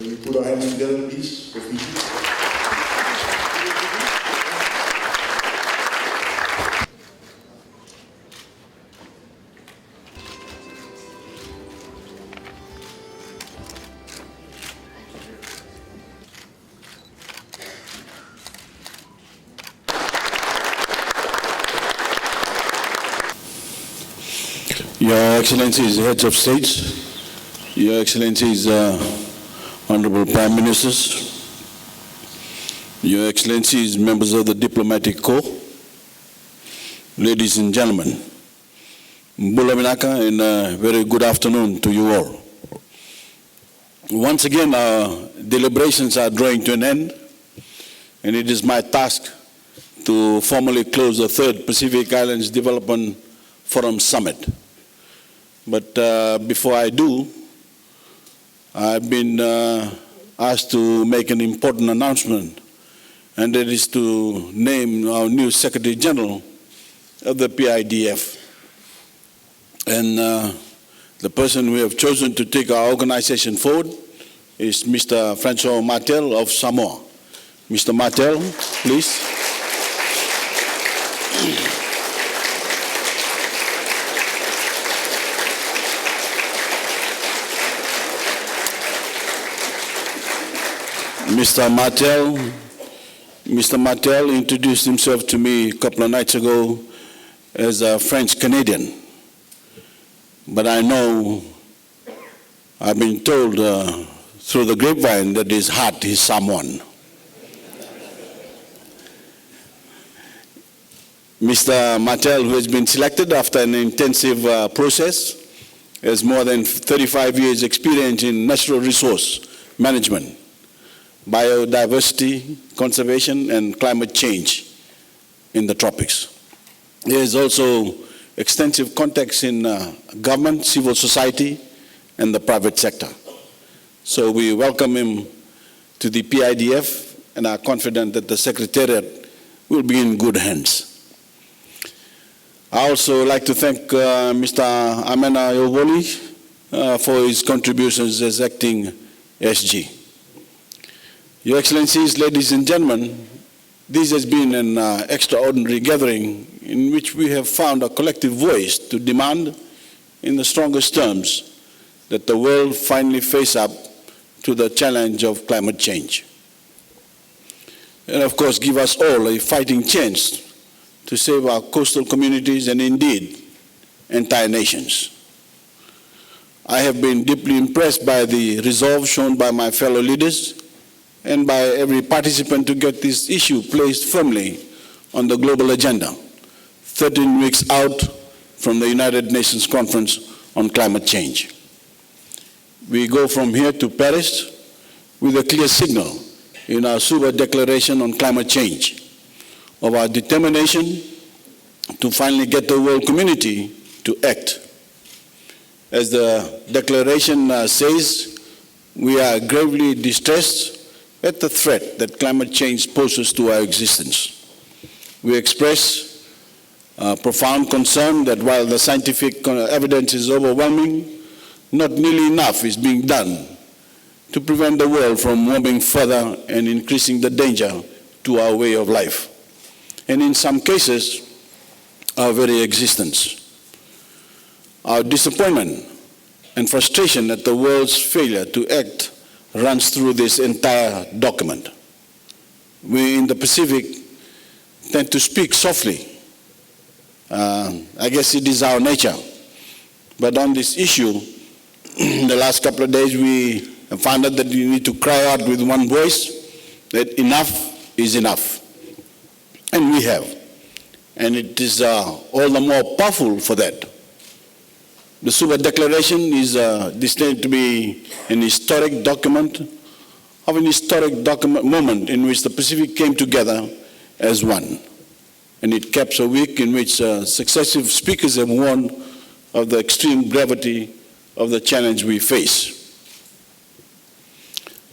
Can we put our hands together, please, for Fiji? Your Excellencies, Heads of States, Your Excellencies, Honorable Prime Ministers, Your Excellencies, members of the Diplomatic Corps, ladies and gentlemen, Mbulaminaka, and a very good afternoon to you all. Once again, our deliberations are drawing to an end, and it is my task to formally close the third Pacific Islands Development Forum Summit. But before I do, I've been asked to make an important announcement, and that is to name our new Secretary General of the PIDF. And the person we have chosen to take our organization forward is Mr. Francois Martel of Samoa. Mr. Martel, please. Mr. Martel introduced himself to me a couple of nights ago as a French-Canadian. But I know, I've been told through the grapevine that his heart is Samoan. Mr. Martel, who has been selected after an intensive process, has more than 35 years experience in natural resource management, biodiversity, conservation, and climate change in the tropics. There is also extensive contacts in government, civil society, and the private sector. So we welcome him to the PIDF and are confident that the Secretariat will be in good hands. I also like to thank Mr. Amena Yovoli for his contributions as acting SG. Your Excellencies, ladies and gentlemen, this has been an extraordinary gathering in which we have found a collective voice to demand in the strongest terms that the world finally face up to the challenge of climate change. And of course, give us all a fighting chance to save our coastal communities and indeed, entire nations. I have been deeply impressed by the resolve shown by my fellow leaders and by every participant to get this issue placed firmly on the global agenda, 13 weeks out from the United Nations Conference on Climate Change. We go from here to Paris with a clear signal in our Suva Declaration on Climate Change of our determination to finally get the world community to act. As the declaration says, we are gravely distressed at the threat that climate change poses to our existence. We express profound concern that while the scientific evidence is overwhelming, not nearly enough is being done to prevent the world from warming further and increasing the danger to our way of life, and in some cases, our very existence. Our disappointment and frustration at the world's failure to act runs through this entire document. We in the Pacific tend to speak softly. I guess it is our nature. But on this issue, the last couple of days we found out that you need to cry out with one voice that enough is enough. And we have. And it is all the more powerful for that. The Suva Declaration is destined to be an historic document of an historic moment in which the Pacific came together as one. And it caps a week in which successive speakers have warned of the extreme gravity of the challenge we face.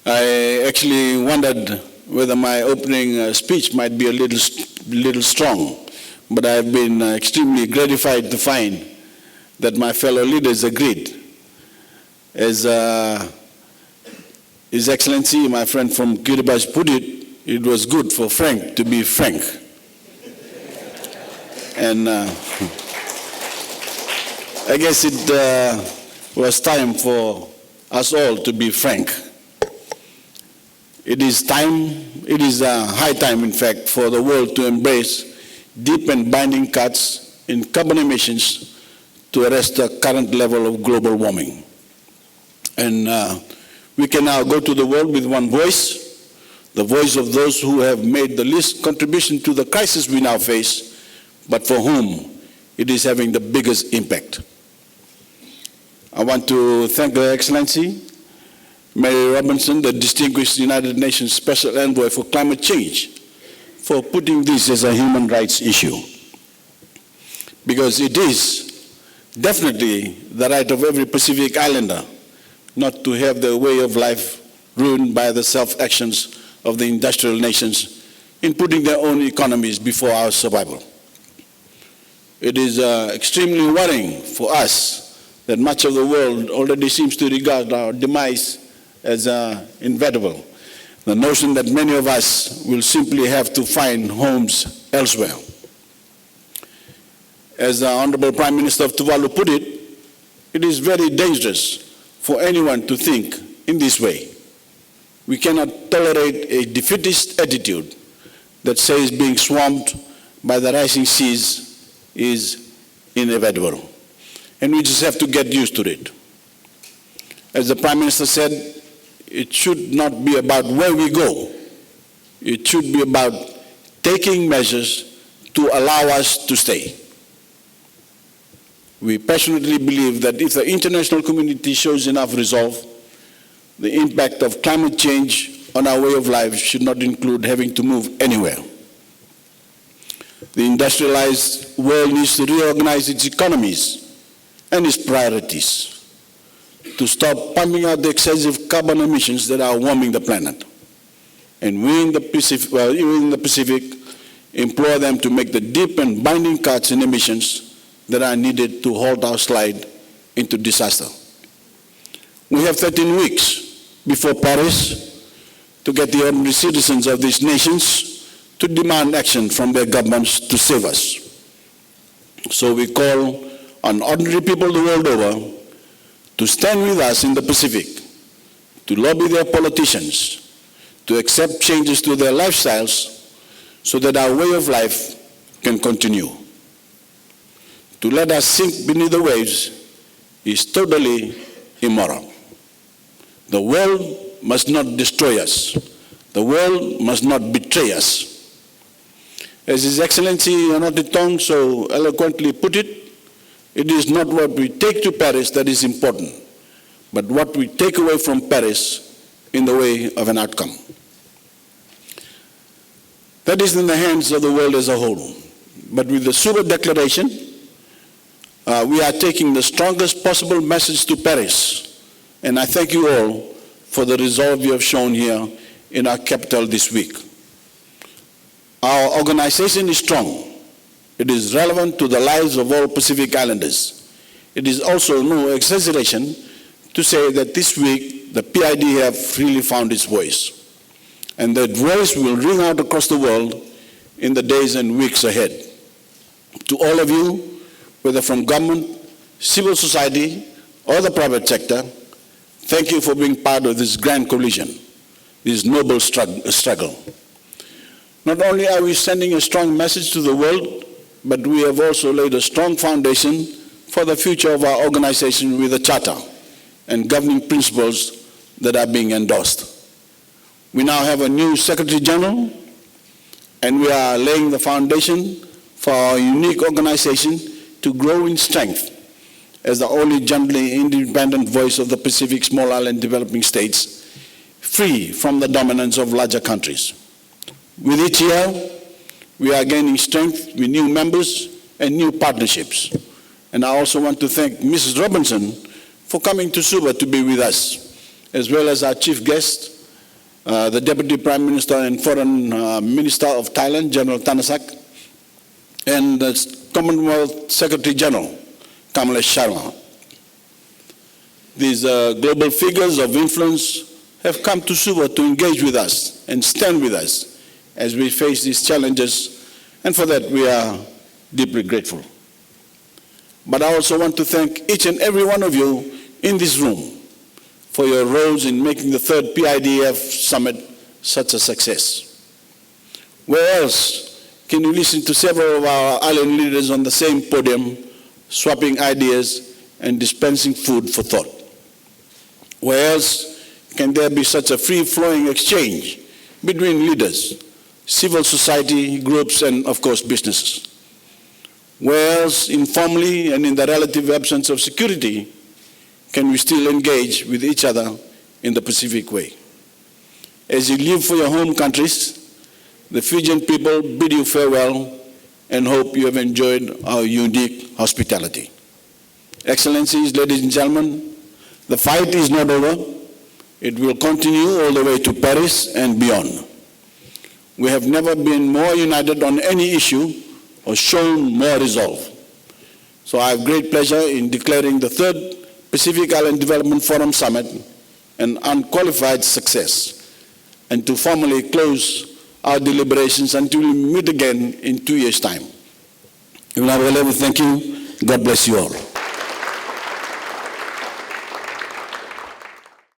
I actually wondered whether my opening speech might be a little strong, but I've been extremely gratified to find that my fellow leaders agreed. As His Excellency, my friend from Kiribati, put it, it was good for Frank to be Frank. And I guess it was time for us all to be frank. It is high time, in fact, for the world to embrace deep and binding cuts in carbon emissions to arrest the current level of global warming. And we can now go to the world with one voice, the voice of those who have made the least contribution to the crisis we now face, but for whom it is having the biggest impact. I want to thank Her Excellency Mary Robinson, the distinguished United Nations Special Envoy for Climate Change, for putting this as a human rights issue. Because it is definitely the right of every Pacific Islander not to have their way of life ruined by the self-actions of the industrial nations in putting their own economies before our survival. It is extremely worrying for us that much of the world already seems to regard our demise as inevitable. The notion that many of us will simply have to find homes elsewhere. As the Honorable Prime Minister of Tuvalu put it, it is very dangerous for anyone to think in this way. We cannot tolerate a defeatist attitude that says being swamped by the rising seas is inevitable. And we just have to get used to it. As the Prime Minister said, it should not be about where we go. It should be about taking measures to allow us to stay. We passionately believe that if the international community shows enough resolve, the impact of climate change on our way of life should not include having to move anywhere. The industrialized world needs to reorganize its economies and its priorities to stop pumping out the excessive carbon emissions that are warming the planet. And we in the Pacific implore them to make the deep and binding cuts in emissions that are needed to halt our slide into disaster. We have 13 weeks before Paris to get the ordinary citizens of these nations to demand action from their governments to save us. So we call on ordinary people the world over to stand with us in the Pacific, to lobby their politicians, to accept changes to their lifestyles so that our way of life can continue. To let us sink beneath the waves is totally immoral. The world must not destroy us. The world must not betray us. As His Excellency Onotitong so eloquently put it, it is not what we take to Paris that is important, but what we take away from Paris in the way of an outcome. That is in the hands of the world as a whole. But with the Suva Declaration, we are taking the strongest possible message to Paris. And I thank you all for the resolve you have shown here in our capital this week. Our organization is strong. It is relevant to the lives of all Pacific Islanders. It is also no exaggeration to say that this week the PIDF really found its voice. And that voice will ring out across the world in the days and weeks ahead. To all of you, whether from government, civil society, or the private sector, thank you for being part of this grand coalition, this noble struggle. Not only are we sending a strong message to the world, but we have also laid a strong foundation for the future of our organization with a charter and governing principles that are being endorsed. We now have a new Secretary General, and we are laying the foundation for our unique organization to grow in strength as the only jointly independent voice of the Pacific small island developing states, free from the dominance of larger countries. With each year, we are gaining strength with new members and new partnerships. And I also want to thank Mrs. Robinson for coming to Suva to be with us, as well as our chief guest, the Deputy Prime Minister and Foreign Minister of Thailand, General Thanasak, and the Commonwealth Secretary General, Kamlesh Sharma. These global figures of influence have come to Suva to engage with us and stand with us as we face these challenges, and for that we are deeply grateful. But I also want to thank each and every one of you in this room for your roles in making the third PIDF summit such a success. Where else can you listen to several of our island leaders on the same podium, swapping ideas and dispensing food for thought? Where else can there be such a free-flowing exchange between leaders, civil society groups, and of course businesses? Where else, informally and in the relative absence of security, can we still engage with each other in the Pacific way? As you leave for your home countries, the Fijian people bid you farewell and hope you have enjoyed our unique hospitality. Excellencies, ladies and gentlemen, the fight is not over. It will continue all the way to Paris and beyond. We have never been more united on any issue or shown more resolve. So I have great pleasure in declaring the third Pacific Island Development Forum Summit an unqualified success, and to formally close our deliberations until we meet again in 2 years' time. Thank you. God bless you all.